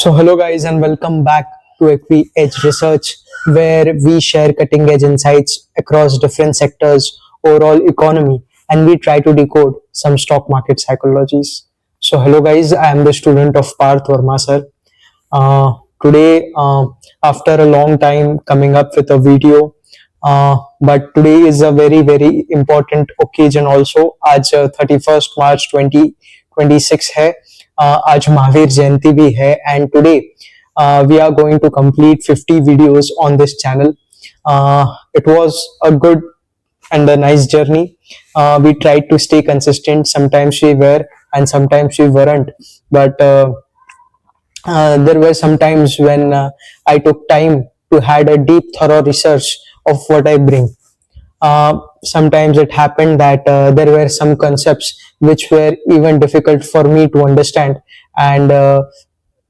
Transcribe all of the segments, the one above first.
So, hello guys, and welcome back to Equi Edge Research, where we share cutting edge insights across different sectors, overall economy, and we try to decode some stock market psychologies. So, hello guys, I am the student of Parth Verma sir. Today, after a long time, coming up with a video, but today is a very important occasion also. आज 31st March 2026 है. आज महावीर जयंती भी है, and today we are going to complete 50 videos on this channel. It was a good and a nice journey. We tried to stay consistent. Sometimes we were and sometimes we weren't, but there were some times when I took time to had a deep thorough research of what I bring. Sometimes it happened that there were some concepts which were even difficult for me to understand, and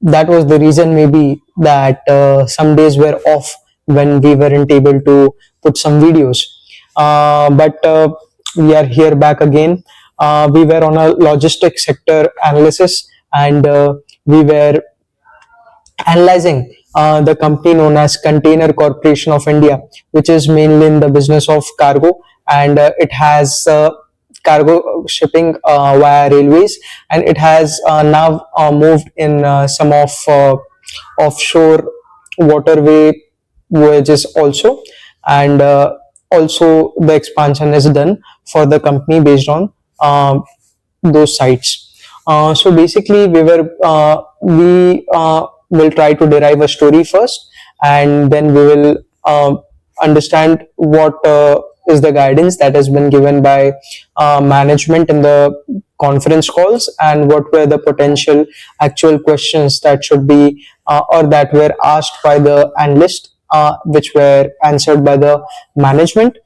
that was the reason maybe that some days were off when we weren't able to put some videos. But we are here back again. We were on a logistics sector analysis, and we were analyzing the company known as Container Corporation of India, which is mainly in the business of cargo, and it has cargo shipping via railways, and it has now moved in some of offshore waterway voyages also, and also the expansion is done for the company based on those sites. So basically, we will try to derive a story first, and then we will understand what is the guidance that has been given by management in the conference calls, and what were the potential actual questions that should be or that were asked by the analyst, which were answered by the management.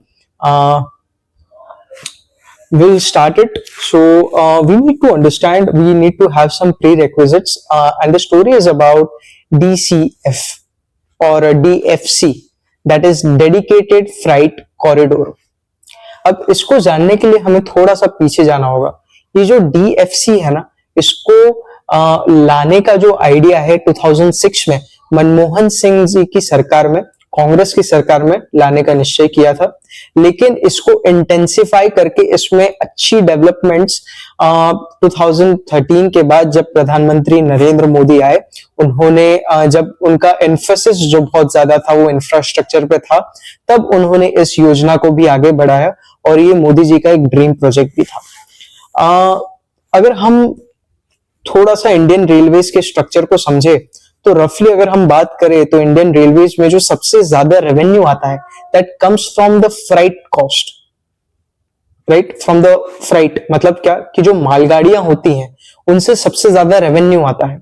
We'll start it. So we need to understand, we need to have some prerequisites, and the story is about DCF or a DFC, that is Dedicated Freight Corridor. अब इसको जानने के लिए हमें थोड़ा सा पीछे जाना होगा. ये जो DFC है ना, इसको लाने का जो आइडिया है 2006 में मनमोहन सिंह जी की सरकार में, कांग्रेस की सरकार में लाने का निश्चय किया था, लेकिन इसको इंटेंसिफाई करके इसमें अच्छी डेवलपमेंट्स 2013 के बाद जब प्रधानमंत्री नरेंद्र मोदी आए, उन्होंने जब उनका एम्फेसिस जो बहुत ज्यादा था वो इंफ्रास्ट्रक्चर पे था, तब उन्होंने इस योजना को भी आगे बढ़ाया, और ये मोदी जी का एक ड्रीम प्रोजेक्ट भी था. अगर हम थोड़ा सा इंडियन रेलवेज के स्ट्रक्चर को समझे, तो रफली अगर हम बात करें तो इंडियन रेलवेज में जो सबसे ज्यादा रेवेन्यू आता है, that comes from the freight cost, right, from the freight. मतलब क्या कि जो मालगाड़ियां होती हैं उनसे सबसे ज्यादा रेवेन्यू आता है,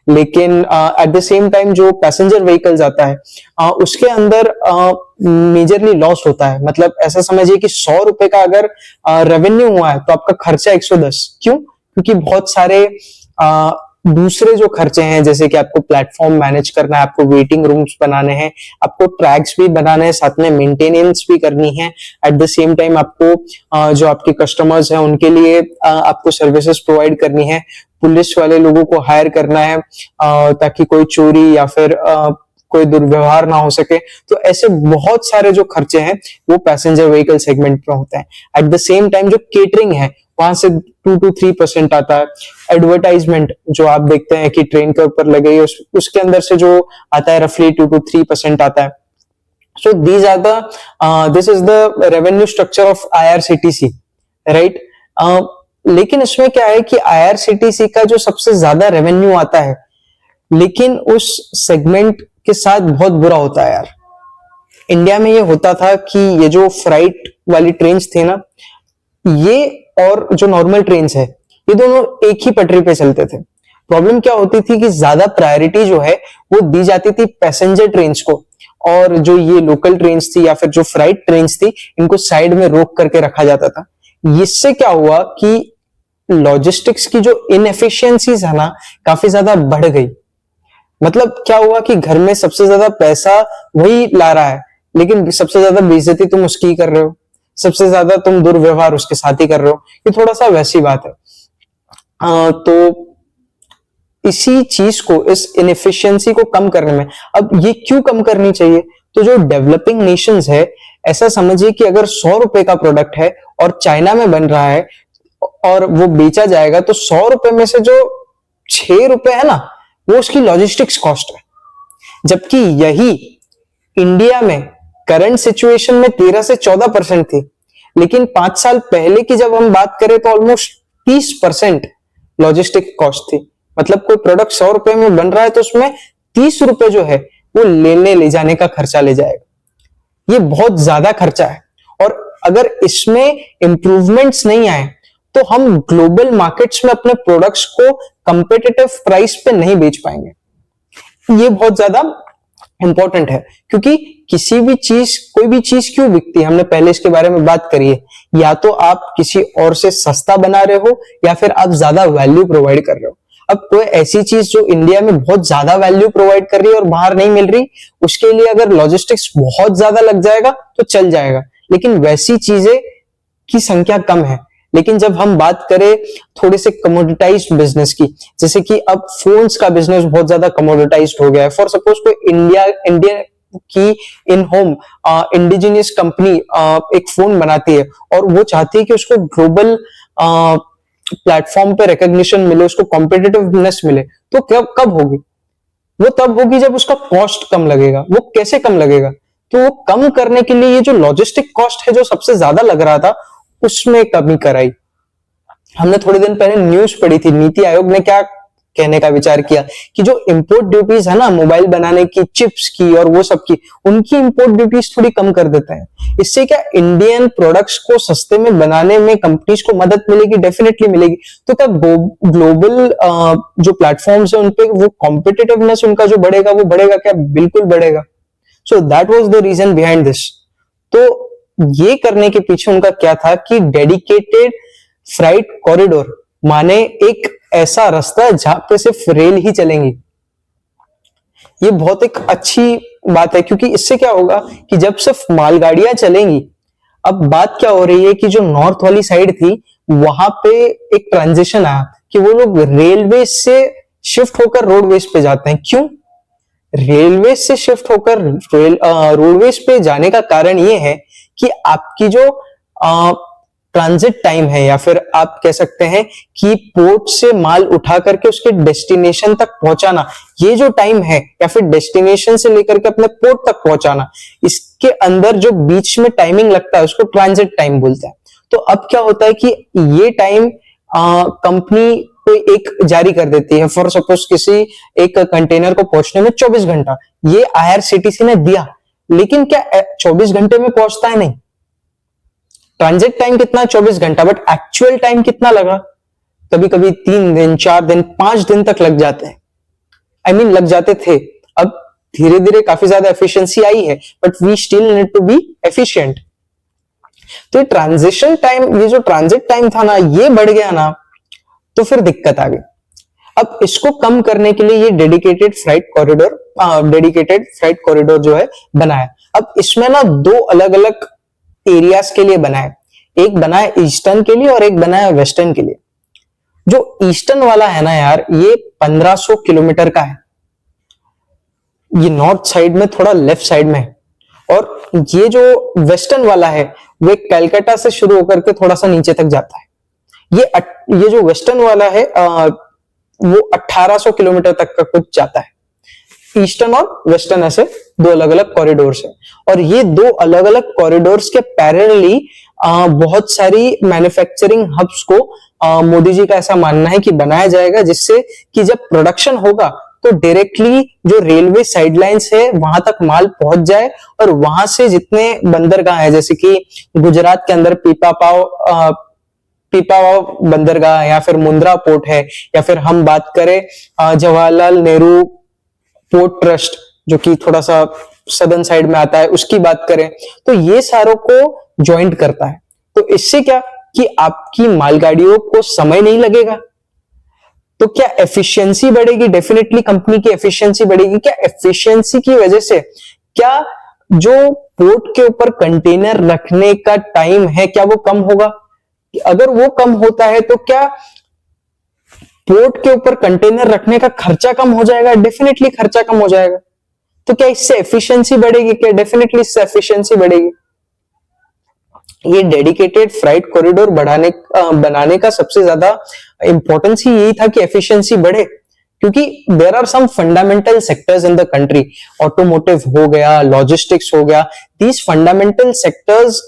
लेकिन एट द सेम टाइम जो पैसेंजर व्हीकल्स आता है उसके अंदर मेजरली लॉस होता है. मतलब ऐसा समझिए कि 100 रुपए का अगर रेवेन्यू हुआ है तो आपका खर्चा 110. क्यों? क्योंकि बहुत सारे दूसरे जो खर्चे हैं, जैसे कि आपको प्लेटफॉर्म मैनेज करना है, आपको वेटिंग रूम्स बनाने हैं, आपको ट्रैक्स भी बनाने हैं, साथ में मेंटेनेंस भी करनी है. एट द सेम टाइम आपको जो आपके कस्टमर्स हैं उनके लिए आपको सर्विसेज प्रोवाइड करनी है, पुलिस वाले लोगों को हायर करना है ताकि कोई चोरी या फिर कोई दुर्व्यवहार ना हो सके. तो ऐसे बहुत सारे जो खर्चे हैं वो पैसेंजर व्हीकल सेगमेंट में होते हैं. एट द सेम टाइम जो केटरिंग है वहां से 2 to 3% आता है. एडवर्टाइजमेंट जो आप देखते हैं कि ट्रेन के ऊपर लगे उसके अंदर से जो आता है रफली 2 to 3% आता है. So this is the revenue structure of IRCTC, right. लेकिन इसमें क्या है कि IRCTC का जो सबसे ज्यादा रेवेन्यू आता है, लेकिन उस सेगमेंट के साथ बहुत बुरा होता है यार. इंडिया में ये होता था कि ये जो फ्राइट वाली ट्रेन्स थे ना, ये और जो नॉर्मल ट्रेन्स है, ये दोनों एक ही पटरी पे चलते थे. प्रॉब्लम क्या होती थी कि ज्यादा प्रायोरिटी जो है वो दी जाती थी पैसेंजर ट्रेन्स को, और जो ये लोकल ट्रेन्स थी या फिर जो फ्राइट ट्रेन्स थी इनको साइड में रोक करके रखा जाता था. इससे क्या हुआ कि लॉजिस्टिक्स की जो इनएफिशिएंसीज है ना, काफी ज्यादा बढ़ गई. मतलब क्या हुआ कि घर में सबसे ज्यादा पैसा वही ला रहा है, लेकिन सबसे ज्यादा बेइज्जती तुम उसकी कर रहे हो, सबसे ज्यादा तुम दुर्व्यवहार उसके साथ ही कर रहे हो. ये थोड़ा सा वैसी बात है. तो इसी चीज को, इस इनएफिशिएंसी को कम करने में, अब ये क्यों कम करनी चाहिए? तो जो डेवलपिंग नेशंस है, ऐसा समझिए कि अगर 100 रुपए का प्रोडक्ट है और चाइना में बन रहा है और वो बेचा जाएगा, तो 100 रुपए में से जो 6 रुपए है ना, वो उसकी लॉजिस्टिक्स कॉस्ट है। जबकि यही इंडिया में करंट सिचुएशन में 13 से 14% थी, लेकिन 5 साल पहले की जब हम बात करें तो ऑलमोस्ट 30% लॉजिस्टिक कॉस्ट थी। मतलब कोई प्रोडक्ट 100 रुपए में बन रहा है तो उसमें 30 रुपए जो है वो लेने ले जाने का खर्चा ले जाएगा। ये बहुत ज्यादा खर्चा है, और अगर इसमें इंप्रूवमेंट्स नहीं आए तो हम ग्लोबल मार्केट्स में अपने प्रोडक्ट्स को कंपेटिटिव प्राइस पे नहीं बेच पाएंगे। ये बहुत ज्यादा इंपॉर्टेंट है, क्योंकि किसी भी चीज, कोई भी चीज क्यों बिकती है, हमने पहले इसके बारे में बात करी है। या तो आप किसी और से सस्ता बना रहे हो, या फिर आप ज्यादा वैल्यू प्रोवाइड कर रहे हो। अब कोई ऐसी चीज जो इंडिया में बहुत ज्यादा वैल्यू प्रोवाइड कर रही है और बाहर नहीं मिल रही, उसके लिए अगर लॉजिस्टिक्स बहुत ज्यादा लग जाएगा तो चल जाएगा, लेकिन वैसी चीजें की संख्या कम है। लेकिन जब हम बात करें थोड़े से कमोडिटाइज्ड बिजनेस की, जैसे कि अब फोन्स का बिजनेस बहुत ज्यादा कमोडिटाइज्ड हो गया है। फॉर सपोज कोई इंडिया की इन होम इंडिजिनियस कंपनी एक फोन बनाती है और वो चाहती है कि उसको ग्लोबल प्लेटफॉर्म पे रिकॉग्निशन मिले, उसको कॉम्पिटिटिवनेस मिले, तो कब होगी? वो तब होगी जब उसका कॉस्ट कम लगेगा। वो कैसे कम लगेगा? तो वो कम करने के लिए ये जो लॉजिस्टिक कॉस्ट है, जो सबसे ज्यादा लग रहा था, उसमें कमी कराई। हमने थोड़े दिन पहले न्यूज पढ़ी थी, नीति आयोग ने क्या कहने का विचार किया कि जो इंपोर्ट ड्यूटीज है ना, मोबाइल बनाने की, चिप्स की और वो सब की, उनकी इंपोर्ट ड्यूटीज थोड़ी कम कर देते हैं। इससे क्या इंडियन प्रोडक्ट्स को सस्ते में बनाने में कंपनीज को मदद मिलेगी? डेफिनेटली मिलेगी। तो क्या ग्लोबल जो प्लेटफॉर्म्स है उनपे वो कॉम्पिटिटिवनेस उनका जो बढ़ेगा, वो बढ़ेगा क्या? बिल्कुल बढ़ेगा। So that was the reason behind this. तो ये करने के पीछे उनका क्या था कि डेडिकेटेड फ्राइट कॉरिडोर, माने एक ऐसा रास्ता जहां पे सिर्फ रेल ही चलेंगी। ये बहुत एक अच्छी बात है, क्योंकि इससे क्या होगा कि जब सिर्फ मालगाड़ियां चलेंगी, अब बात क्या हो रही है कि जो नॉर्थ वाली साइड थी वहां पे एक ट्रांजिशन आया कि वो लोग रेलवे से शिफ्ट होकर रोडवेज पे जाते हैं। क्यों? रेलवे से शिफ्ट होकर रोडवेज पे जाने का कारण ये है कि आपकी जो ट्रांजिट टाइम है, या फिर आप कह सकते हैं कि पोर्ट से माल उठा करके उसके डेस्टिनेशन तक पहुंचाना, ये जो टाइम है, या फिर डेस्टिनेशन से लेकर के अपने पोर्ट तक पहुंचाना, इसके अंदर जो बीच में टाइमिंग लगता है उसको ट्रांजिट टाइम बोलते हैं। तो अब क्या होता है कि ये टाइम कंपनी कोई एक जारी कर देती है। फॉर सपोज किसी एक कंटेनर को पहुंचने में 24 घंटा ये IRCTC ने दिया, लेकिन क्या 24 घंटे में पहुंचता है? नहीं। ट्रांजिट टाइम कितना? 24 घंटा, बट एक्चुअल टाइम कितना लगा? कभी कभी 3 दिन, 4 दिन, 5 दिन तक लग जाते हैं। लग जाते थे। अब धीरे धीरे काफी ज्यादा एफिशिएंसी आई है, but we still need to be efficient. तो ये ट्रांजिशन टाइम, ये जो ट्रांजिट टाइम था ना, ये बढ़ गया ना, तो फिर दिक्कत आ गई। अब इसको कम करने के लिए ये डेडिकेटेड फ्राइट कॉरिडोर जो है बनाया। अब इसमें ना 2 अलग अलग एरियाज के लिए बनाए, एक बनाया ईस्टर्न के लिए और एक बनाया वेस्टर्न के लिए। जो ईस्टर्न वाला है ना यार, ये 1500 किलोमीटर का है। ये नॉर्थ साइड में, थोड़ा लेफ्ट साइड में है। और ये जो वेस्टर्न वाला है वो कलकत्ता से शुरू होकर के थोड़ा सा नीचे तक जाता है। ये जो वेस्टर्न वाला है वो 1800 किलोमीटर तक का कुछ जाता है। ईस्टर्न और वेस्टर्न ऐसे 2 अलग अलग कॉरिडोर्स है, और ये 2 अलग अलग कॉरिडोर्स के पैरेलली बहुत सारी मैन्युफैक्चरिंग हब्स को मोदी जी का ऐसा मानना है कि बनाया जाएगा, जिससे कि जब प्रोडक्शन होगा तो डायरेक्टली जो रेलवे साइडलाइंस है वहां तक माल पहुंच जाए, और वहां से जितने बंदरगाह है, जैसे कि गुजरात के अंदर पीपावाव बंदरगाह, या फिर मुंद्रा पोर्ट है, या फिर हम बात करें जवाहरलाल नेहरू पोर्ट ट्रस्ट जो कि थोड़ा सा सदर्न साइड में आता है, उसकी बात करें, तो ये सारों को ज्वाइंट करता है। तो इससे क्या कि आपकी मालगाड़ियों को समय नहीं लगेगा, तो क्या एफिशिएंसी बढ़ेगी? डेफिनेटली कंपनी की एफिशिएंसी बढ़ेगी। क्या एफिशिएंसी की वजह से क्या जो पोर्ट के ऊपर कंटेनर रखने का टाइम है, क्या वो कम होगा? अगर वो कम होता है तो क्या पोर्ट के ऊपर कंटेनर रखने का खर्चा कम हो जाएगा, डेफिनेटली खर्चा कम हो जाएगा। तो क्या इससे एफिशिएंसी बढ़ेगी? क्या डेफिनेटली इससे एफिशिएंसी बढ़ेगी। ये डेडिकेटेड फ्राइट कॉरिडोर बनाने का सबसे ज्यादा इंपॉर्टेंस ही यही था कि एफिशिएंसी बढ़े, क्योंकि there are some fundamental sectors in the country, automotive हो गया, लॉजिस्टिक्स हो गया, दीज फंडामेंटल सेक्टर्स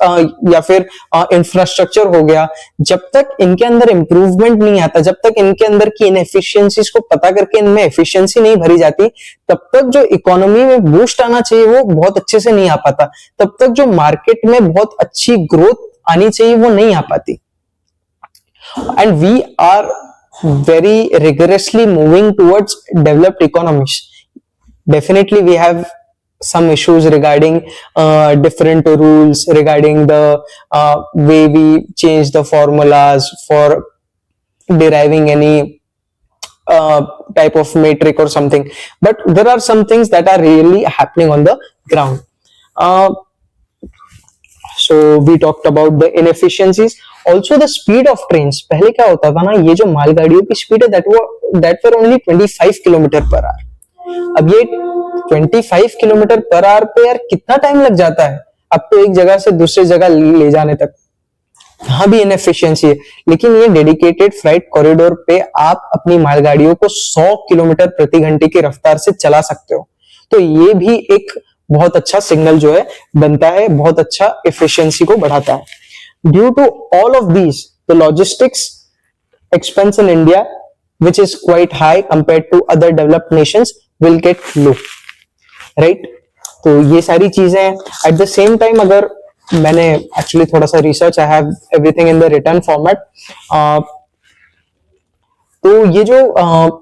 या फिर इंफ्रास्ट्रक्चर हो गया, जब तक इनके अंदर इंप्रूवमेंट नहीं आता, जब तक इनके अंदर की इनएफिशिएंसीज को पता करके इनमें एफिशिएंसी नहीं भरी जाती, तब तक जो इकोनॉमी में बूस्ट आना चाहिए वो बहुत अच्छे से नहीं आ पाता, तब तक जो मार्केट में बहुत अच्छी ग्रोथ आनी चाहिए वो नहीं आ पाती। And we are very rigorously moving towards developed economies. Definitely we have some issues regarding different rules, regarding the way we change the formulas for deriving any type of metric or something, but there are some things that are really happening on the ground. So we talked about the inefficiencies, also the speed of trains. पहले क्या होता था ना, ये जो मालगाड़ियों की speed है that were only 25 kilometre per hour. अब ये 25 किलोमीटर पर आवर पे यार कितना टाइम लग जाता है, अब तो एक जगह से दूसरी जगह ले जाने तक, यहाँ भी इनएफिशिएंसी है। लेकिन ये डेडिकेटेड फ्राइट कॉरिडोर पे आप अपनी मालगाड़ियों को 100 किलोमीटर प्रति घंटे की रफ्तार से चला सकते हो, तो ये भी एक बहुत अच्छा सिग्नल जो है बनता है, बहुत अच्छा एफिशिएंसी को बढ़ाता है। Due to all of these the logistics expense in India which is quite high compared to other developed nations will get low, right? तो ये सारी चीजें हैं। एट द सेम टाइम अगर मैंने एक्चुअली थोड़ा सा research, I have everything in the written format, तो ये जो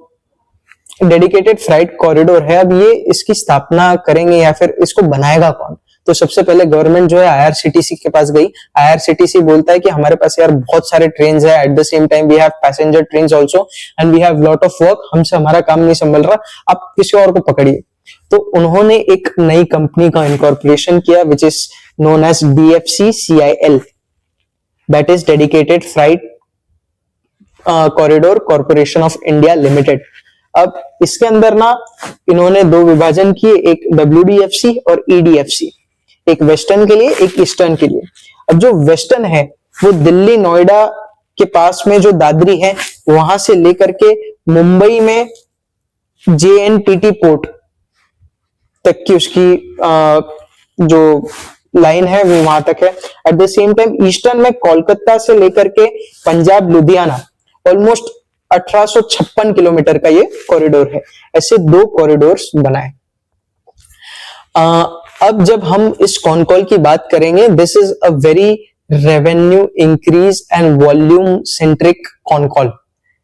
डेडिकेटेड फ्राइट कॉरिडोर है, अब ये इसकी स्थापना करेंगे या फिर इसको बनाएगा कौन? तो सबसे पहले गवर्नमेंट जो है आईआरसीटीसी के पास गई। आईआरसीटीसी बोलता है कि हमारे पास यार बहुत सारे ट्रेन है, at the same time we have passenger train also and we have lot of work, हमसे हमारा काम नहीं संभल रहा, आप किसी और को पकड़िए। तो उन्होंने एक नई कंपनी का इनकॉर्पोरेशन किया which is known as DFCCIL, that is dedicated freight corridor corporation of India limited. अब इसके अंदर ना इन्होंने दो विभाजन किए, एक WDFC और EDFC, एक वेस्टर्न के लिए, एक ईस्टर्न के लिए। अब जो वेस्टर्न है वो दिल्ली नोएडा के पास में जो दादरी है वहां से लेकर के मुंबई में JNPT पोर्ट तक की उसकी जो लाइन है वो वहां तक है। At the same time eastern में कोलकाता से लेकर के पंजाब लुधियाना ऑलमोस्ट 1856 किलोमीटर का ये कॉरिडोर है। ऐसे दो कॉरिडोर्स बनाए। अब जब हम इस कॉनकॉल की बात करेंगे, this is a very revenue increase and volume centric concall.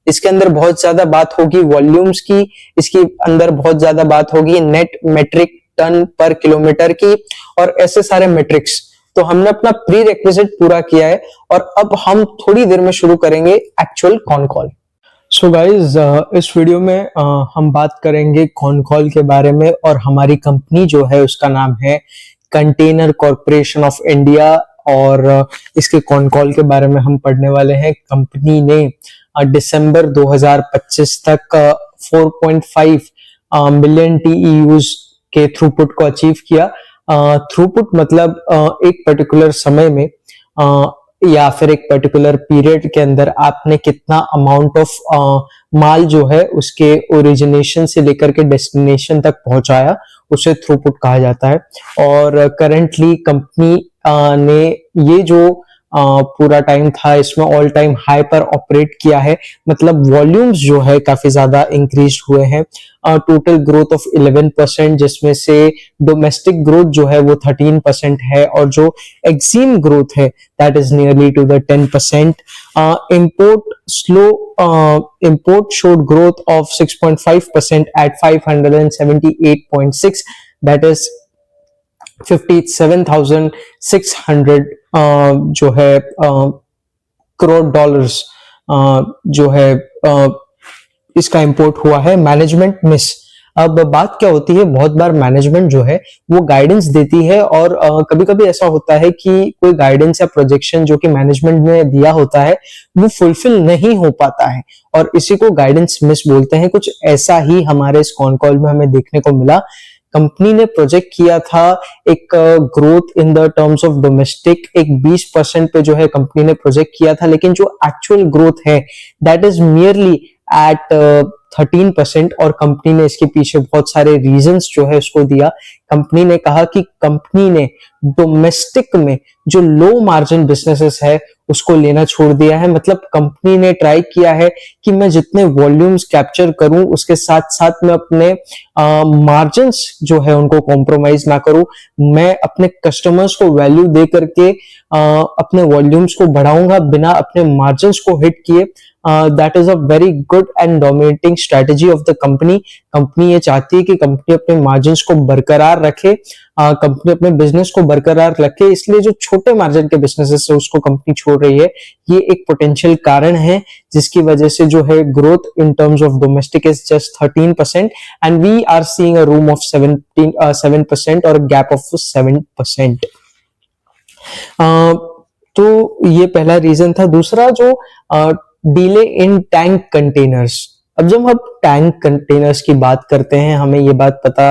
इसके अंदर बहुत ज्यादा बात होगी वॉल्यूम्स की, इसके अंदर बहुत ज्यादा बात होगी नेट मेट्रिक टन पर किलोमीटर की और ऐसे सारे मेट्रिक्स। तो हमने अपना प्री रिक्विजिट पूरा किया है और अब हम थोड़ी देर में शुरू करेंगे एक्चुअल कॉनकॉल। सो गाइज इस वीडियो में हम बात करेंगे कॉनकॉल के बारे में और हमारी कंपनी जो है उसका नाम है कंटेनर कॉर्पोरेशन ऑफ इंडिया और इसके कॉनकॉल के बारे में हम पढ़ने वाले हैं। कंपनी ने दिसंबर 2025 तक 4.5 मिलियन TEUs के थ्रूपुट को अचीव किया। थ्रूपुट मतलब एक पर्टिकुलर समय में या फिर एक पर्टिकुलर पीरियड के अंदर आपने कितना अमाउंट ऑफ माल जो है उसके ओरिजिनेशन से लेकर के डेस्टिनेशन तक पहुंचाया, उसे थ्रूपुट कहा जाता है। और करंटली कंपनी ने ये जो पूरा टाइम था इसमें ऑल टाइम हाई पर ऑपरेट किया है, मतलब वॉल्यूम्स जो है काफी ज्यादा इंक्रीज हुए हैं। टोटल ग्रोथ ऑफ 11%, जिसमें से डोमेस्टिक ग्रोथ जो है वो 13% है और जो एक्सिम ग्रोथ है that is nearly to the 10%। import showed growth of 6.5% at 578.6, that is 57,600 जो है करोड़ डॉलर्स जो है इसका इंपोर्ट हुआ है। मैनेजमेंट मिस, अब बात क्या होती है, बहुत बार मैनेजमेंट जो है वो गाइडेंस देती है और कभी-कभी ऐसा होता है कि कोई गाइडेंस या प्रोजेक्शन जो कि मैनेजमेंट ने दिया होता है वो फुलफिल नहीं हो पाता है और इसी को गाइडेंस मिस बोलते हैं। कुछ ऐसा ही हमारे इस कॉन कॉल में हमें देखने को मिला। कंपनी ने प्रोजेक्ट किया था एक growth in the terms of domestic, एक 20% पे जो है कंपनी ने प्रोजेक्ट किया था, लेकिन जो एक्चुअल ग्रोथ है दैट इज मियरली एट 13% और कंपनी ने इसके पीछे बहुत सारे रीजंस जो है उसको दिया। कंपनी ने कहा कि कंपनी ने डोमेस्टिक में जो लो मार्जिन बिजनेसेस है उसको लेना छोड़ दिया है। मतलब कंपनी ने ट्राई किया है कि मैं जितने वॉल्यूम्स कैप्चर करूं उसके साथ साथ मैं अपने मार्जिन्स जो है उनको कॉम्प्रोमाइज ना करूं। मैं अपने कस्टमर्स को वैल्यू दे करके अपने वॉल्यूम्स को बढ़ाऊंगा बिना अपने मार्जिन्स को हिट किए। That is a very good and dominating strategy of the company. Company ये चाहती है कि कंपनी अपने मार्जिन्स को बरकरार रखे, कंपनी अपने बिजनेस को बरकरार रखे, इसलिए जो छोटे मार्जिन के बिजनेसेस है उसको कंपनी छोड़ रही है। ये एक पोटेंशियल कारण है जिसकी वजह से जो है growth in terms of domestic is just 13% and we are seeing a room of 7% और गैप ऑफ 7%। तो ये पहला रीजन था। दूसरा जो डिले इन टैंक कंटेनर्स। अब जब हम टैंक कंटेनर्स की बात करते हैं हमें ये बात पता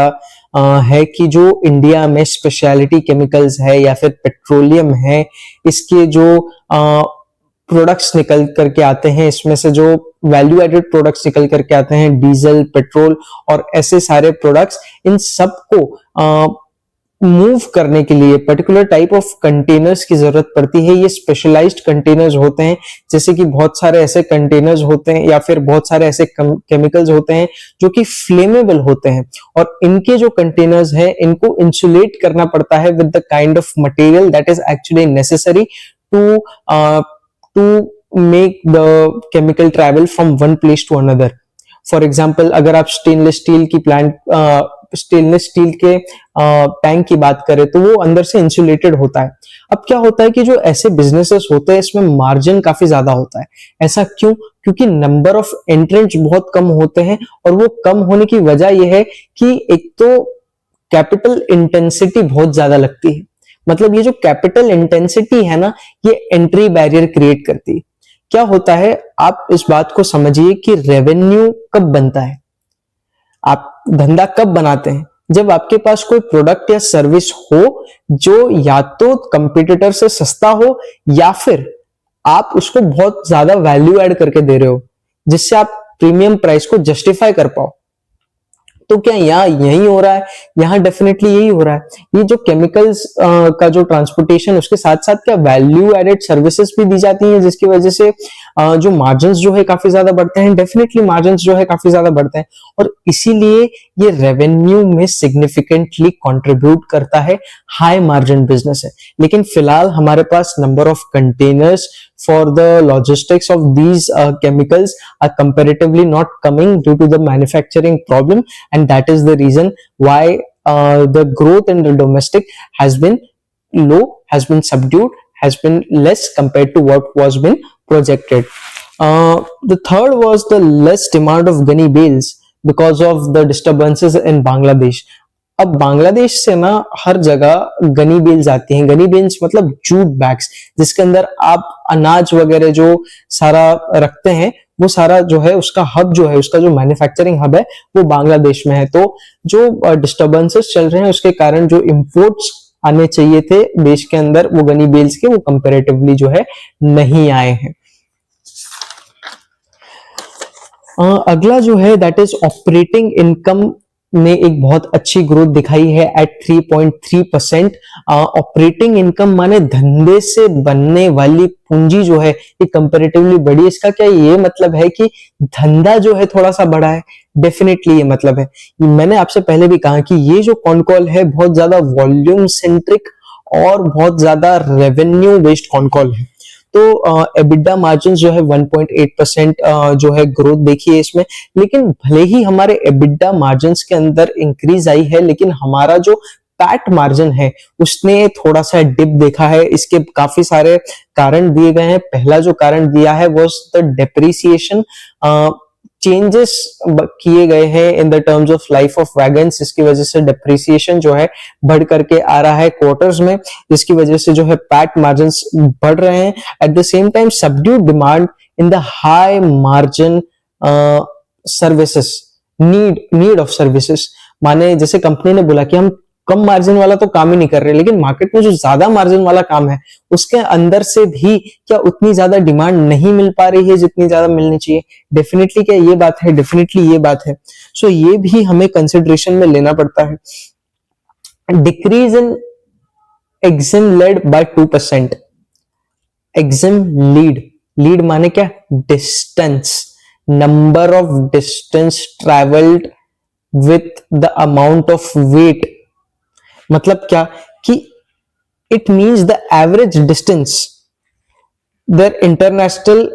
है कि जो इंडिया में स्पेशलिटी केमिकल्स है या फिर पेट्रोलियम है, इसके जो प्रोडक्ट्स निकल करके आते हैं, इसमें से जो वैल्यू एडेड प्रोडक्ट्स निकल करके आते हैं, डीजल, पेट्रोल और ऐसे सारे प्रोडक्ट्स, इन सबको मूव करने के लिए पर्टिकुलर टाइप ऑफ कंटेनर्स की जरूरत पड़ती है। ये स्पेशलाइज्ड कंटेनर्स होते हैं, जैसे कि बहुत सारे ऐसे कंटेनर्स होते हैं या फिर बहुत सारे ऐसे केमिकल्स होते हैं जो कि फ्लेमेबल होते हैं और इनके जो कंटेनर्स हैं इनको इंसुलेट करना पड़ता है with the kind of material that is actually necessary to make the chemical travel from one place to another. For example, अगर आप स्टेनलेस स्टील के टैंक की बात करें तो वो अंदर से इंसुलेटेड होता है। अब क्या होता है कि जो ऐसे बिजनेसेस होते हैं इसमें मार्जिन काफी ज्यादा होता है। ऐसा क्यों? क्योंकि नंबर ऑफ एंट्रेंट्स बहुत कम होते हैं और वो कम होने की वजह यह है कि एक तो कैपिटल इंटेंसिटी बहुत ज्यादा लगती है। मतलब ये जो कैपिटल इंटेंसिटी है ना, ये एंट्री बैरियर क्रिएट करती है। क्या होता है, आप इस बात को समझिए कि रेवेन्यू कब बनता है, आप धंधा कब बनाते हैं, जब आपके पास कोई प्रोडक्ट या सर्विस हो जो या तो कंपटीटर से सस्ता हो या फिर आप उसको बहुत ज्यादा वैल्यू ऐड करके दे रहे हो जिससे आप प्रीमियम प्राइस को जस्टिफाई कर पाओ। तो क्या यहाँ यही हो रहा है? यहाँ डेफिनेटली यही हो रहा है। ये जो केमिकल्स का जो ट्रांसपोर्टेशन, उसके साथ साथ क्या वैल्यू एडेड सर्विसेज भी दी जाती हैं जिसकी वजह से जो मार्जिन्स जो है काफी ज्यादा बढ़ते हैं। डेफिनेटली मार्जिन्स जो है काफी ज्यादा बढ़ते हैं और इसीलिए ये रेवेन्यू में सिग्निफिकेंटली कंट्रीब्यूट करता है। हाई मार्जिन बिजनेस है, लेकिन फिलहाल हमारे पास number of containers for the logistics of these chemicals are comparatively not coming due to the manufacturing problem, and that is the reason why the growth in the domestic has been low, has been subdued, has been less compared to what was been projected. The third was the less demand of gunny bales because of the disturbances in Bangladesh. अब बांग्लादेश से ना हर जगह Ghani bells आती हैं। Ghani bells मतलब jute bags, जिसके अंदर आप अनाज वगैरह जो सारा रखते हैं, वो सारा जो है उसका हब जो है, उसका जो मैन्युफैक्चरिंग हब है वो बांग्लादेश में है। तो जो डिस्टर्बेंसेस चल रहे हैं उसके कारण जो इंपोर्ट्स आने चाहिए थे देश के अंदर वो गनी बेल्स के, वो कंपैरेटिवली जो है नहीं आए हैं। अगला जो है दैट इज ऑपरेटिंग इनकम ने एक बहुत अच्छी ग्रोथ दिखाई है एट 3.3%। ऑपरेटिंग इनकम माने धंधे से बनने वाली पूंजी जो है ये कंपैरेटिवली बढ़ी। इसका क्या ये मतलब है कि धंधा जो है थोड़ा सा बढ़ा है? डेफिनेटली ये मतलब है। मैंने आपसे पहले भी कहा कि ये जो कॉन कॉल है बहुत ज्यादा वॉल्यूम सेंट्रिक और बहुत ज्यादा रेवेन्यू बेस्ड कॉन कॉल है। तो एबिडा मार्जिन जो है 1.8% जो है ग्रोथ देखी है इसमें। लेकिन भले ही हमारे एबिडा मार्जिन के अंदर इंक्रीज आई है, लेकिन हमारा जो पैट मार्जिन है उसने थोड़ा सा डिप देखा है। इसके काफी सारे कारण दिए गए हैं। पहला जो कारण दिया है वो द डेप्रिसिएशन। चेंजेस किए गए हैं in the terms of life of wagons, जिसकी वजह से डिप्रिसिएशन जो है बढ़ करके आ रहा है क्वार्टर्स में, जिसकी वजह से जो है पैट मार्जिन्स बढ़ रहे हैं। Eight the same time subdued demand in the high margin services, need of services, माने जैसे कंपनी ने बोला कि हम कम मार्जिन वाला तो काम ही नहीं कर रहे, लेकिन मार्केट में जो ज्यादा मार्जिन वाला काम है उसके अंदर से भी क्या उतनी ज्यादा डिमांड नहीं मिल पा रही है जितनी ज्यादा मिलनी चाहिए? डेफिनेटली क्या ये बात है? डेफिनेटली ये बात है। सो ये भी हमें कंसिडरेशन में लेना पड़ता है। Decrease in EXIM led by 2%। EXIM lead माने क्या? Distance, number of distance travelled with the amount of weight. मतलब क्या कि it means the average distance their international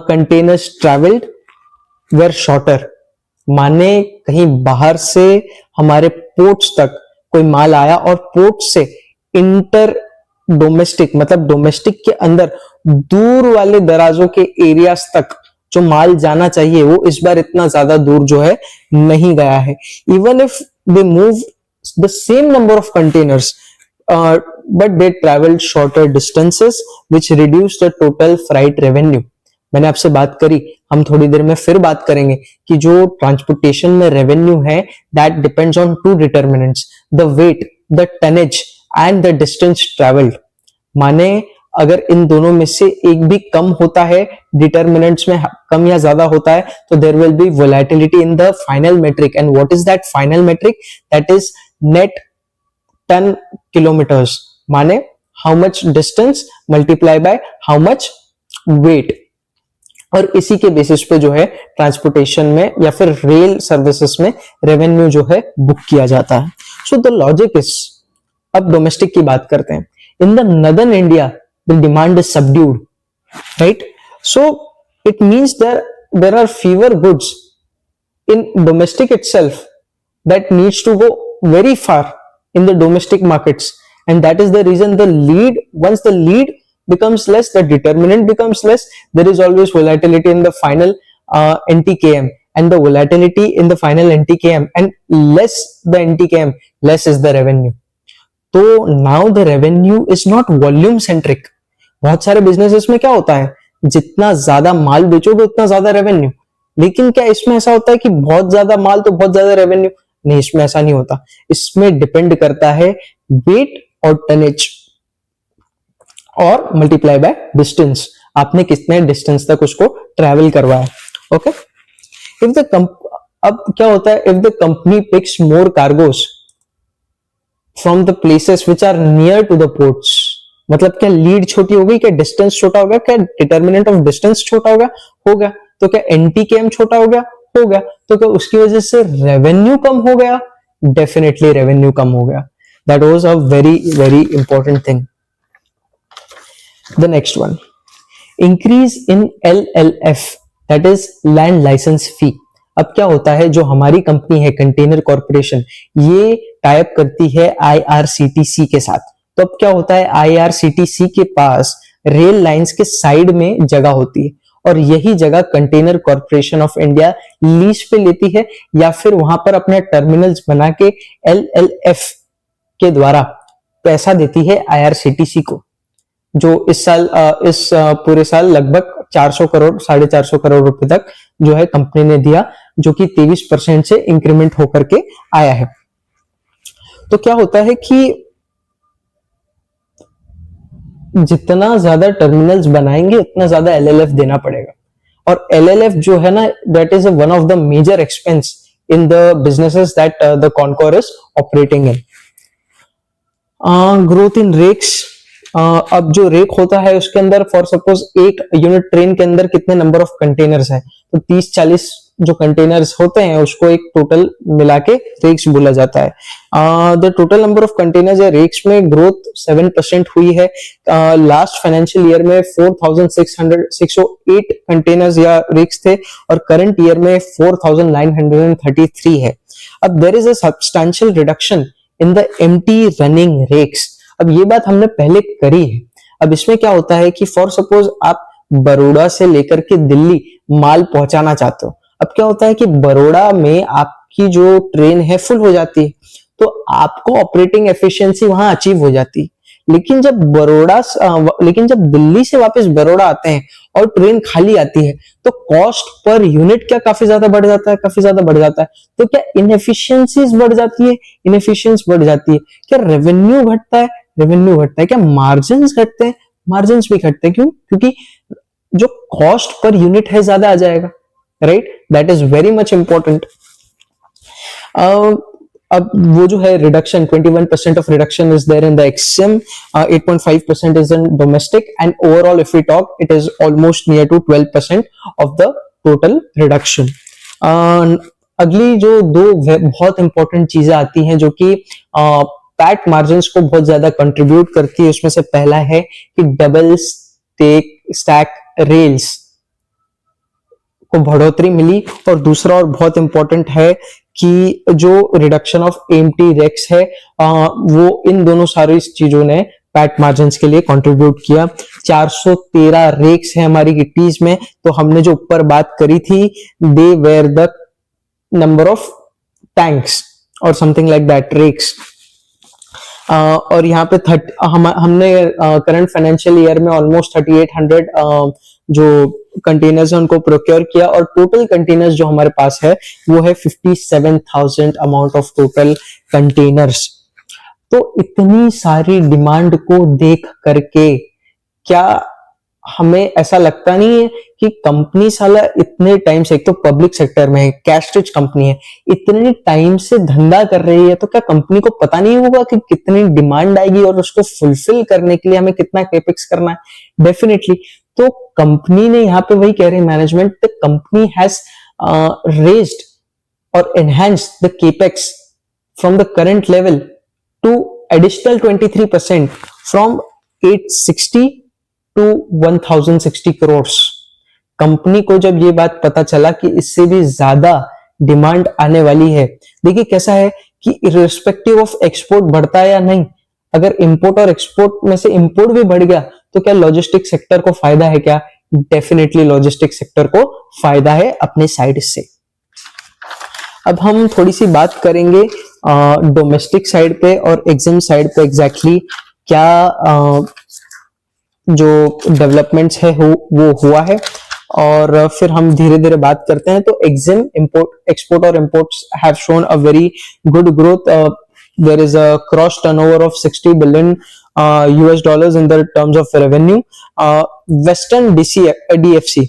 containers travelled were shorter. माने कहीं बाहर से हमारे पोर्ट्स तक कोई माल आया और पोर्ट से इंटर डोमेस्टिक, मतलब डोमेस्टिक के अंदर दूर वाले दराजों के एरियाज तक जो माल जाना चाहिए वो इस बार इतना ज्यादा दूर जो है नहीं गया है। Even if they move the same number of containers, but they traveled shorter distances which reduced the total freight revenue। मैंने आपसे बात करी, हम थोड़ी देर में फिर बात करेंगे कि जो ट्रांसपोर्टेशन में रेवेन्यू है that depends on two determinants, the weight, the tonnage and the distance traveled। माने अगर इन दोनों में से एक भी कम होता है, डिटर्मिनेंट्स में कम या ज्यादा होता है, तो there will be volatility in the final metric. And what is that final metric? That is net tonne kilometers, माने how much distance multiply by how much weight. और इसी के बेसिस पे जो है ट्रांसपोर्टेशन में या फिर रेल सर्विसेज में रेवेन्यू जो है बुक किया जाता है। सो द लॉजिक इज, अब डोमेस्टिक की बात करते हैं। In the northern India the demand is subdued, right? So it means there are fewer goods in domestic itself that needs to go very far in the domestic markets, and that is the reason the lead, once the lead becomes less, the determinant becomes less, there is always volatility in the final NTKM, and the volatility in the final NTKM and less the NTKM, less is the revenue। तो now the revenue is not volume centric। बहुत सारे businesses में क्या होता है, जितना ज्यादा माल बेचोगे उतना ज्यादा रेवेन्यू, लेकिन क्या इसमें ऐसा होता है कि बहुत ज्यादा माल तो बहुत ज्यादा रेवेन्यू? नहीं, इसमें ऐसा नहीं होता। इसमें डिपेंड करता है वेट और टनेज और मल्टीप्लाई बाय डिस्टेंस, आपने कितने डिस्टेंस तक उसको ट्रेवल करवाया। ओके, इफ द अब क्या होता है, if the company picks more cargos from the places which are near to the ports, मतलब क्या लीड छोटी हो गई, क्या डिस्टेंस छोटा हो गया, क्या डिटर्मिनेंट ऑफ डिस्टेंस छोटा हो गया? हो गया। तो क्या एनटीकेएम छोटा हो गया? हो गया। तो क्या उसकी वजह से रेवेन्यू कम हो गया? डेफिनेटली रेवेन्यू कम हो गया। That was a very very important thing. The next one, increase in LLF, that is land licence fee. अब क्या होता है, जो हमारी कंपनी है कंटेनर कॉर्पोरेशन, ये टाइप करती है IRCTC के साथ। तो अब क्या होता है, IRCTC के पास रेल लाइंस के साइड में जगह होती है और यही जगह container corporation of India lease पे लेती है या फिर वहां पर अपने टर्मिनल्स बना के LLF के द्वारा पैसा देती है IRCTC को, जो इस साल इस पूरे साल लगभग 400 करोड़ 450 करोड़ रुपए तक जो है कंपनी ने दिया, जो कि 23% से इंक्रीमेंट होकर के आया है। तो क्या होता है कि जितना ज्यादा टर्मिनल्स बनाएंगे उतना ज्यादा LLF देना पड़ेगा, और LLF जो है ना, that is one of the major expense in the businesses that the Concor is operating in. Growth in rakes, अब जो रेक होता है उसके अंदर फॉर सपोज एक यूनिट ट्रेन के अंदर कितने नंबर ऑफ कंटेनर्स हैं, तो 30-40 जो कंटेनर्स होते हैं उसको एक टोटल मिला के रेक्स बोला जाता है। The total number of containers या रेक्स में ग्रोथ 7% हुई है। लास्ट फाइनेंशियल ईयर में 4,608 कंटेनर्स या रेक्स थे और करंट ईयर में 4,933 है। अब there is a substantial reduction in the empty running rakes. अब ये बात हमने पहले करी है। अब इसमें क्या होता है कि फॉर सपोज आप बड़ौदा से लेकर के दिल्ली माल पहुंचाना चाहते हो, अब क्या होता है कि बड़ौदा में आपकी जो ट्रेन है फुल हो जाती है, तो आपको ऑपरेटिंग एफिशिएंसी वहां अचीव हो जाती है। लेकिन जब दिल्ली से वापस बड़ौदा आते हैं और ट्रेन खाली आती है, तो कॉस्ट पर यूनिट क्या काफी ज्यादा बढ़ जाता है, काफी ज्यादा बढ़ जाता है। तो क्या इनएफिशिएंसीज बढ़ जाती है, इनएफिशिएंस बढ़ जाती है। क्या रेवेन्यू घटता है, रेवेन्यू घटता है। क्या मार्जिन घटते हैं, मार्जिन भी घटते हैं। क्यों? क्योंकि जो कॉस्ट पर यूनिट है ज्यादा आ जाएगा, right. That is very much important. अब वो जो है reduction 21% of reduction is there in the EXIM, 8.5% is in domestic, and overall if we talk it is almost near to 12% of the total reduction. अगली जो दो बहुत important चीजें आती हैं जो कि पैट मार्जिन को बहुत ज्यादा कंट्रीब्यूट करती है, उसमें से पहला है कि डबल स्टैक रेल्स को बढ़ोतरी मिली, और दूसरा और बहुत इंपॉर्टेंट है कि जो रिडक्शन ऑफ एम्प्टी रेक्स है, वो इन दोनों सारी चीजों ने पैट मार्जिन के लिए कंट्रीब्यूट किया। 413 रेक्स है हमारी गिट्टीज में, तो हमने जो ऊपर बात करी थी, they were the number of tanks और समथिंग लाइक दैट, रेक्स। और यहाँ पे हमने करंट फाइनेंशियल ईयर में ऑलमोस्ट 3800 जो कंटेनर्स है उनको प्रोक्योर किया, और टोटल कंटेनर्स जो हमारे पास है वो है 57,000 अमाउंट ऑफ टोटल कंटेनर्स। तो इतनी सारी डिमांड को देख करके क्या हमें ऐसा लगता नहीं है कि कंपनी साला इतने टाइम से, एक तो पब्लिक सेक्टर में है, कैश रिच कंपनी है, इतने टाइम से धंधा कर रही है, तो क्या कंपनी को पता नहीं होगा कि कितनी डिमांड आएगी और उसको फुलफिल करने के लिए हमें कितना कैपेक्स करना है? डेफिनेटली। तो कंपनी ने यहाँ पे वही कह रही है management, the company has raised और enhanced the capex from the current level to additional 23% from 860 to 1060 crore. Company को जब ये बात पता चला कि इससे भी ज्यादा डिमांड आने वाली है, देखिए कैसा है कि इर्रिस्पेक्टिव ऑफ एक्सपोर्ट बढ़ता है या नहीं, अगर इंपोर्ट और एक्सपोर्ट में से इंपोर्ट भी बढ़ गया तो क्या लॉजिस्टिक सेक्टर को फायदा है? क्या? डेफिनेटली लॉजिस्टिक सेक्टर को फायदा है अपने साइड से। अब हम थोड़ी सी बात करेंगे डोमेस्टिक साइड पे और एग्जिम साइड पे एग्जैक्टली क्या जो डेवलपमेंट्स है वो हुआ है, और फिर हम धीरे धीरे बात करते हैं। तो एग्जिम, इंपोर्ट, एक्सपोर्ट और imports have shown a very good growth. There is a cross turnover of 60 billion US dollars in the terms of revenue. Western DFC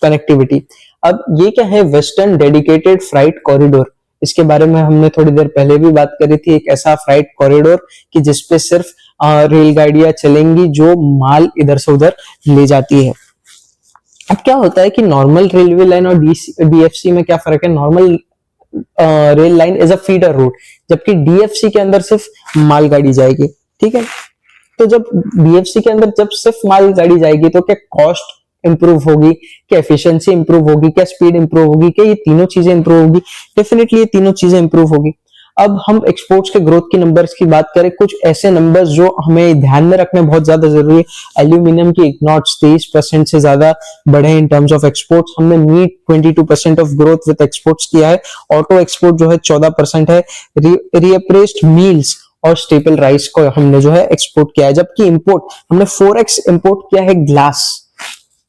connectivity. अब ये क्या है? Western dedicated freight corridor. इसके बारे में हमने थोड़ी देर पहले भी बात करी थी। एक ऐसा फ्राइट कॉरिडोर कि जिसपे सिर्फ रेलगाड़ियां चलेंगी जो माल इधर से उधर ले जाती है। अब क्या होता है कि नॉर्मल रेलवे लाइन और डीएफसी में क्या फर्क है? Normal rail line is a feeder route, जबकि डीएफसी के अंदर सिर्फ मालगाड़ी जाएगी। ठीक है, तो जब डीएफसी के अंदर जब सिर्फ मालगाड़ी जाएगी तो क्या कॉस्ट इंप्रूव होगी, क्या एफिशिएंसी इंप्रूव होगी, क्या स्पीड इंप्रूव होगी, क्या ये तीनों चीजें इंप्रूव होगी? डेफिनेटली ये तीनों चीजें इंप्रूव होगी। अब हम एक्सपोर्ट्स के ग्रोथ की नंबर्स की बात करें, कुछ ऐसे नंबर्स जो हमें ध्यान में रखने बहुत ज्यादा जरूरी है। एल्यूमिनियम की इग्नॉट्स 23% से ज्यादा बढ़े इन टर्म्स ऑफ एक्सपोर्ट्स। हमने meet 22% of growth with exports किया है। ऑटो एक्सपोर्ट जो है 14% है। रीअप्रेस्ड मील्स और स्टेपल राइस को हमने जो है एक्सपोर्ट किया है, जबकि इंपोर्ट हमने 4x इंपोर्ट किया है glass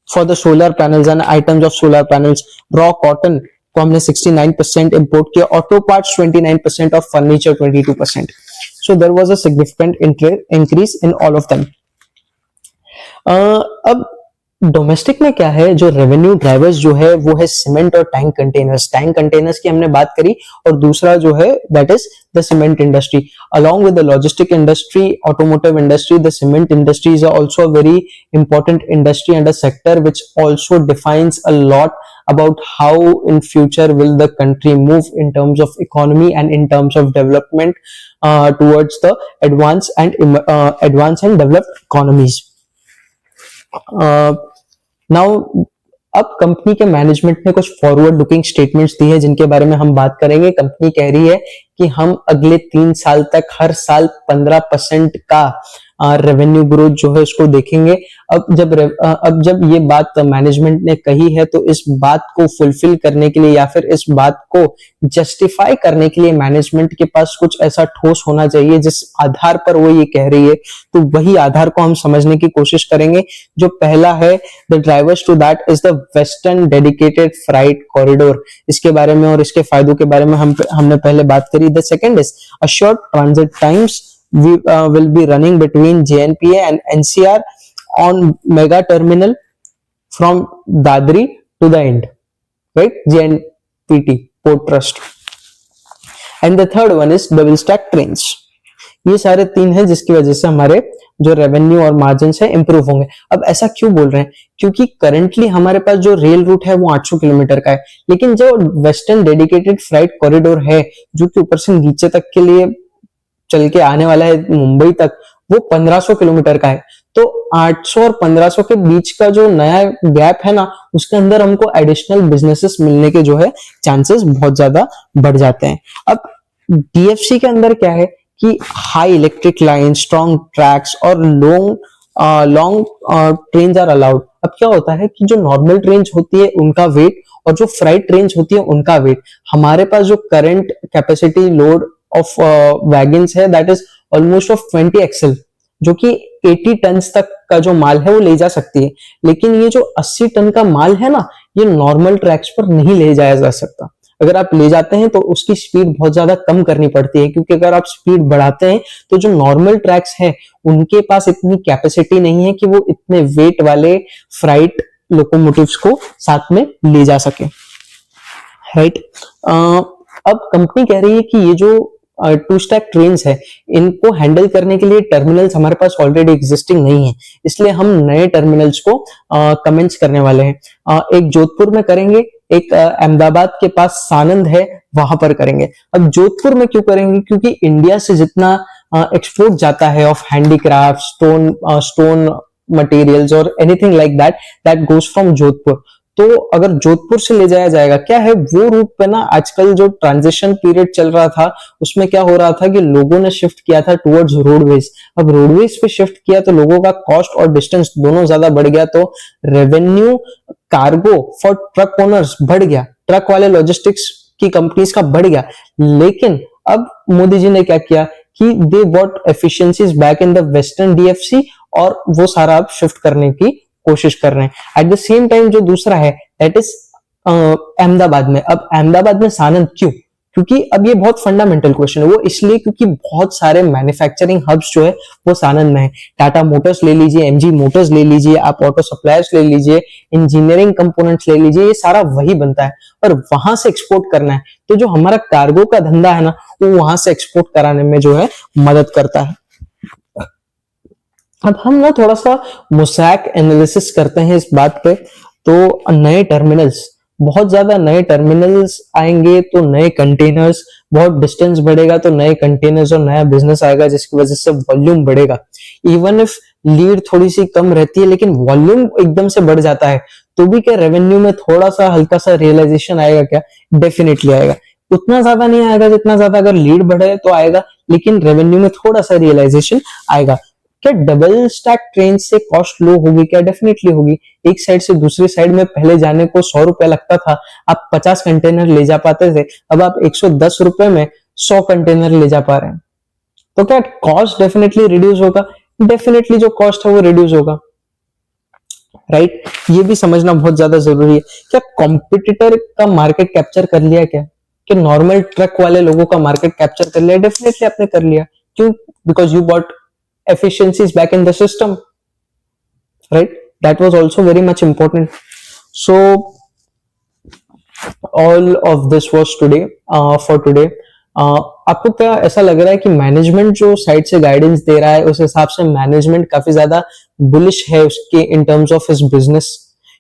for the solar panels and items of solar panels. Raw cotton को हमने 69% इंपोर्ट किया, ऑटो पार्ट्स 29% और furniture 22%। So there was a significant increase in all of them. अब डोमेस्टिक में क्या है, जो रेवेन्यू ड्राइवर्स जो है वो है सीमेंट और टैंक कंटेनर्स। टैंक कंटेनर्स की हमने बात करी, और दूसरा जो है that is the cement industry. Along with the logistic industry, automotive industry, the cement industry is also a very important industry and a sector which also defines a lot about how in future will the country move in terms of economy and in terms of development towards the advanced and developed economies. Now अब company के management ने कुछ forward looking statements दी है जिनके बारे में हम बात करेंगे। कंपनी कह रही है कि हम अगले 3 साल तक हर साल 15% का रेवेन्यू ग्रोथ जो है उसको देखेंगे। अब जब ये बात मैनेजमेंट ने कही है तो इस बात को फुलफिल करने के लिए या फिर इस बात को जस्टिफाई करने के लिए मैनेजमेंट के पास कुछ ऐसा ठोस होना चाहिए जिस आधार पर वो ये कह रही है। तो वही आधार को हम समझने की कोशिश करेंगे। जो पहला है, the drivers to that is the western dedicated freight corridor, इसके बारे में और इसके फायदों के बारे में हमने पहले बात करी। The second is a short transit times will be running between JNPA and NCR on mega terminal from Dadri to the end, right? JNPT Port Trust. And the third one is double stack trains. ये सारे तीन हैं जिसकी वजह से हमारे जो revenue और मार्जिन है इंप्रूव होंगे। अब ऐसा क्यों बोल रहे हैं? क्योंकि करंटली हमारे पास जो रेल रूट है वो 800 किलोमीटर का है, लेकिन जो वेस्टर्न डेडिकेटेड फ्राइट कॉरिडोर है जो कि ऊपर से नीचे तक के लिए चल के आने वाला है मुंबई तक, वो 1500 किलोमीटर का है। तो 800 और 1500 के बीच का जो नया गैप है ना, उसके अंदर हमको एडिशनल बिजनेसेस मिलने के जो है चांसेस बहुत ज्यादा बढ़ जाते हैं। अब डीएफसी के अंदर क्या है कि high electric line, strong tracks और लॉन्ग ट्रेन्स आर अलाउड। अब क्या होता है कि जो नॉर्मल ट्रेन होती है उनका वेट और जो फ्राइट ट्रेन होती है उनका वेट, हमारे पास जो current capacity load of wagons है that is almost of 20 axle, जो कि 80 टन तक का जो माल है वो ले जा सकती है। लेकिन ये जो 80 टन का माल है ना, ये नॉर्मल ट्रैक्स पर नहीं ले जाया जा सकता। अगर आप ले जाते हैं तो उसकी स्पीड बहुत ज्यादा कम करनी पड़ती है, क्योंकि अगर आप स्पीड बढ़ाते हैं तो जो नॉर्मल ट्रैक्स है उनके पास इतनी कैपेसिटी नहीं है कि वो इतने वेट वाले फ्राइट लोकोमोटिव्स को साथ में ले जा सके, राइट। अब कंपनी कह रही है कि ये जो टू स्टैक ट्रेन्स है इनको हैंडल करने के लिए टर्मिनल्स हमारे पास ऑलरेडी एग्जिस्टिंग नहीं है, इसलिए हम नए टर्मिनल्स को कमेंस करने वाले हैं। एक जोधपुर में करेंगे, एक अहमदाबाद के पास सानंद है वहां पर करेंगे। अब जोधपुर में क्यों करेंगे? क्योंकि इंडिया से जितना एक्सपोर्ट जाता है ऑफ हैंडीक्राफ्ट, स्टोन मटेरियल्स और anything like that goes from Jodhpur. तो अगर जोधपुर से ले जाया जाएगा, क्या है वो रूट पे ना आजकल जो ट्रांजिशन पीरियड चल रहा था उसमें क्या हो रहा था कि लोगों ने शिफ्ट किया था टुवर्ड्स रोडवेज। अब रोडवेज पे शिफ्ट किया तो लोगों का कॉस्ट और डिस्टेंस दोनों ज्यादा बढ़ गया, तो revenue cargo for truck owners बढ़ गया, ट्रक वाले लॉजिस्टिक्स की कंपनीज का बढ़ गया। लेकिन अब मोदी जी ने क्या किया कि they bought efficiencies back in the western DFC और वो सारा अब शिफ्ट करने की कोशिश कर रहे हैं। एट द सेम टाइम जो दूसरा है दैट इज अहमदाबाद में। अब अहमदाबाद में सानंद क्यों? क्योंकि अब ये बहुत फंडामेंटल क्वेश्चन है। वो इसलिए क्योंकि बहुत सारे मैन्युफैक्चरिंग हब्स जो है वो सानंद में है। टाटा मोटर्स ले लीजिए, एमजी मोटर्स ले लीजिए, आप ऑटो सप्लायर्स ले लीजिए, इंजीनियरिंग कंपोनेंट्स ले लीजिए, ये सारा वही बनता है और वहां से एक्सपोर्ट करना है। तो जो हमारा कार्गो का धंधा है ना, वो वहां से एक्सपोर्ट कराने में जो है मदद करता है। अब हम ना थोड़ा सा मोसैक एनालिसिस करते हैं इस बात पे। तो नए टर्मिनल्स, बहुत ज्यादा नए टर्मिनल्स आएंगे तो नए कंटेनर्स, बहुत डिस्टेंस बढ़ेगा तो नए कंटेनर्स और नया बिजनेस आएगा, जिसकी वजह से वॉल्यूम बढ़ेगा। इवन इफ लीड थोड़ी सी कम रहती है लेकिन वॉल्यूम एकदम से बढ़ जाता है, तो भी क्या रेवेन्यू में थोड़ा सा हल्का सा रियलाइजेशन आएगा? क्या डेफिनेटली आएगा। उतना ज्यादा नहीं आएगा जितना ज्यादा अगर लीड बढ़े तो आएगा, लेकिन रेवेन्यू में थोड़ा सा रियलाइजेशन आएगा। क्या डबल स्टैक ट्रेन से कॉस्ट लो होगी? क्या डेफिनेटली होगी। एक साइड से दूसरी साइड में पहले जाने को 100 रुपया लगता था, आप 50 कंटेनर ले जा पाते थे, अब आप 110 रुपए में 100 कंटेनर ले जा पा रहे हैं। तो क्या कॉस्ट डेफिनेटली रिड्यूस होगा? डेफिनेटली जो कॉस्ट है वो रिड्यूस होगा, राइट। ये भी समझना बहुत ज्यादा जरूरी है। क्या कॉम्पिटिटर का मार्केट कैप्चर कर लिया? क्या कि नॉर्मल ट्रक वाले लोगों का मार्केट कैप्चर कर लिया? डेफिनेटली आपने कर लिया। क्यों? Because you bought efficiencies back in the system, right? That was also very much important. So all of this was today for today. आपको क्या ऐसा लग रहा है कि मैनेजमेंट जो साइड से गाइडेंस दे रहा है उस हिसाब से मैनेजमेंट काफी ज्यादा बुलिश है उसके इन टर्म्स ऑफ हिज बिजनेस?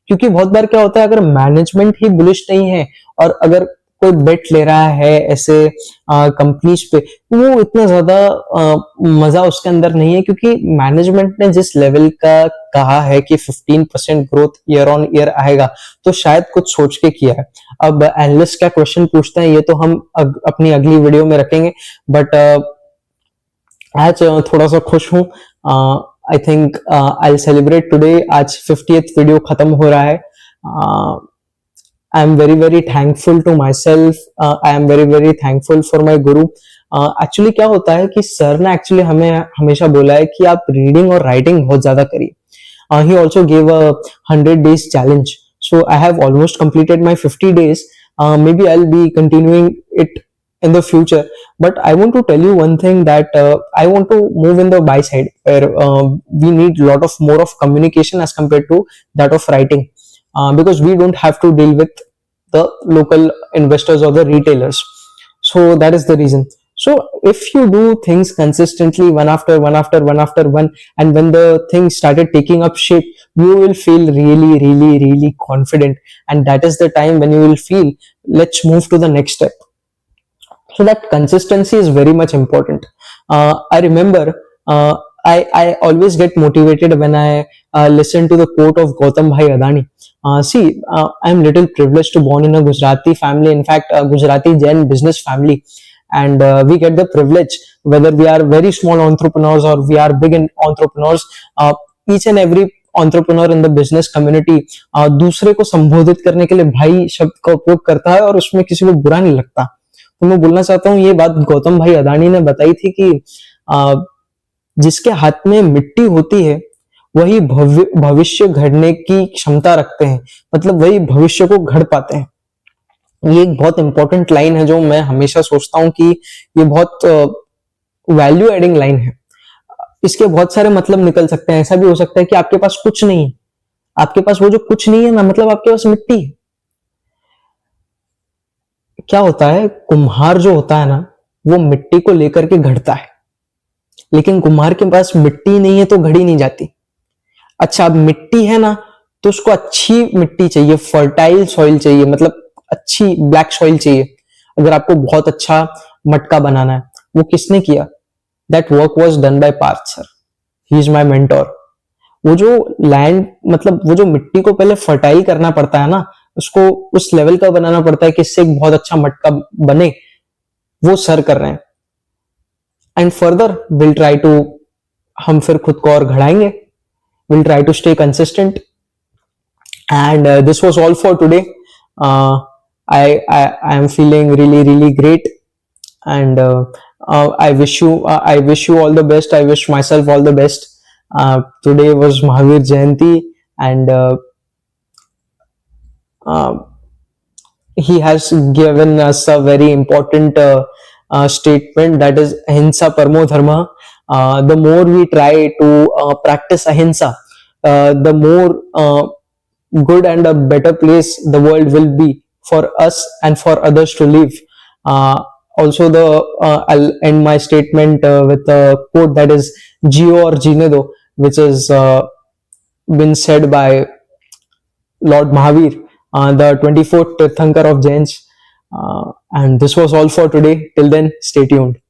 क्योंकि बहुत बार क्या होता है, अगर मैनेजमेंट ही बुलिश नहीं है और अगर कोई बेट ले रहा है ऐसे कंपनीज पे, वो इतना ज्यादा मजा उसके अंदर नहीं है, क्योंकि मैनेजमेंट ने जिस लेवल का कहा है कि 15% ग्रोथ ईयर ऑन ईयर आएगा, तो शायद कुछ सोच के किया है। अब एनालिस्ट क्या क्वेश्चन पूछते हैं ये तो हम अपनी अगली वीडियो में रखेंगे, बट आज थोड़ा सा खुश हूँ. I think I celebrate today. आज 50th वीडियो खत्म हो रहा है. I am very very thankful to myself. I am very very thankful for my guru. Actually क्या होता है कि सर ने एक्चुअली हमें हमेशा बोला है कि आप रीडिंग और राइटिंग बहुत ज्यादा करिए. He also gave a 100 days challenge. So I have almost completed my 50 days. Maybe I'll be continuing it in the future. But I want to tell you one thing, that I want to move in the buy side, where we need a lot of more of communication as compared to that of writing, because we don't have to deal with the local investors or the retailers. So that is the reason. So if you do things consistently, one after one after one after one, and when the things started taking up shape, you will feel really really really confident, and that is the time when you will feel, let's move to the next step. So that consistency is very much important. I remember, I always get motivated when I listen to the quote of Gautam Bhai Adani. See, I'm little privileged to born in a Gujarati family, in fact a Gujarati Jain business family, and we get the privilege, whether we are very small entrepreneurs or we are big in entrepreneurs, each and every entrepreneur in the business community दूसरे को संबोधित करने के लिए भाई शब्द का उपयोग करता है, और उसमें किसी को बुरा नहीं लगता. तो मैं बोलना चाहता हूँ, ये बात गौतम भाई अदानी ने बताई थी कि जिसके हाथ में मिट्टी होती है वही भविष्य घड़ने की क्षमता रखते हैं, मतलब वही भविष्य को घड़ पाते हैं. ये एक बहुत इंपॉर्टेंट लाइन है जो मैं हमेशा सोचता हूँ कि ये बहुत वैल्यू एडिंग लाइन है. इसके बहुत सारे मतलब निकल सकते हैं. ऐसा भी हो सकता है कि आपके पास कुछ नहीं है, आपके पास वो जो कुछ नहीं है ना, मतलब आपके पास मिट्टी है. क्या होता है, कुम्हार जो होता है ना, वो मिट्टी को लेकर के घड़ता है, लेकिन कुम्हार के पास मिट्टी नहीं है तो घड़ी नहीं जाती. अच्छा, अब मिट्टी है ना, तो उसको अच्छी मिट्टी चाहिए, फर्टाइल सॉइल चाहिए, मतलब अच्छी ब्लैक सॉइल चाहिए. अगर आपको बहुत अच्छा मटका बनाना है, वो किसने किया? That work was done by Parth sir. He is my mentor. वो जो लैंड, मतलब वो जो मिट्टी को पहले फर्टाइल करना पड़ता है ना, उसको उस लेवल का बनाना पड़ता है कि इससे एक बहुत अच्छा मटका बने, वो सर कर रहे हैं. And further will try to, हम फिर खुद को और घड़ाएंगे. Will try to stay consistent. And this was all for today. I am feeling really really great, and I wish you all the best. I wish myself all the best. Today was Mahavir Jayanti, and he has given us a very important statement, that is ahimsa parmo dharma. The more we try to practice ahimsa, the more good and a better place the world will be for us and for others to live. Also, I'll end my statement with a quote, that is "Jio or Jeene Do," which is been said by Lord Mahavir, the 24th Tirthankar of Jains. And this was all for today. Till then, stay tuned.